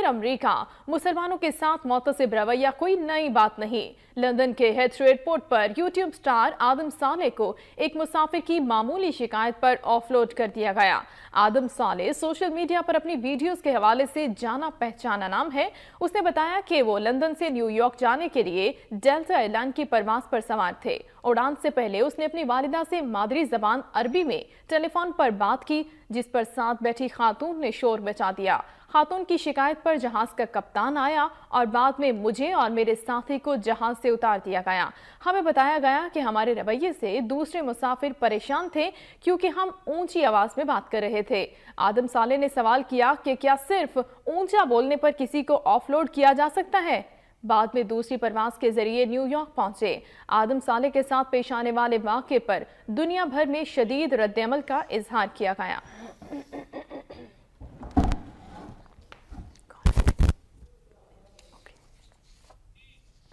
आखिर अमेरिका मुसलमानों के साथ मुतसिब रवैया कोई नई बात नहीं। लंदन के हेथ्रो एयरपोर्ट पर यूट्यूब स्टार आदम सालेह को एक मुसाफिर की मामूली शिकायत पर ऑफलोड कर दिया गया। आदम सालेह सोशल मीडिया पर अपनी वीडियोस के हवाले से जाना पहचाना नाम है। उसने बताया कि वो लंदन से न्यूयॉर्क जाने के लिए डेल्टा एयरलाइन की परवाज पर सवार थे। उड़ान से पहले उसने अपनी वालिदा से मादरी जबान अरबी में टेलीफोन पर बात की, जिस पर साथ बैठी खातून ने शोर मचा दिया। खातून की शिकायत पर जहाज का कप्तान आया और बाद में मुझे और मेरे साथी को जहाज से उतार दिया गया। हमें बताया गया कि हमारे रवैये से दूसरे मुसाफिर परेशान थे क्योंकि हम ऊंची आवाज में बात कर रहे थे। आदम सालेह ने सवाल किया कि क्या सिर्फ ऊंचा बोलने पर किसी को ऑफलोड किया जा सकता है। बाद में दूसरी परवाज के जरिए न्यूयॉर्क पहुंचे। आदम सालेह के साथ पेश आने वाले वाक़े पर दुनिया भर में शदीद रद्द-ए-अमल का इजहार किया गया।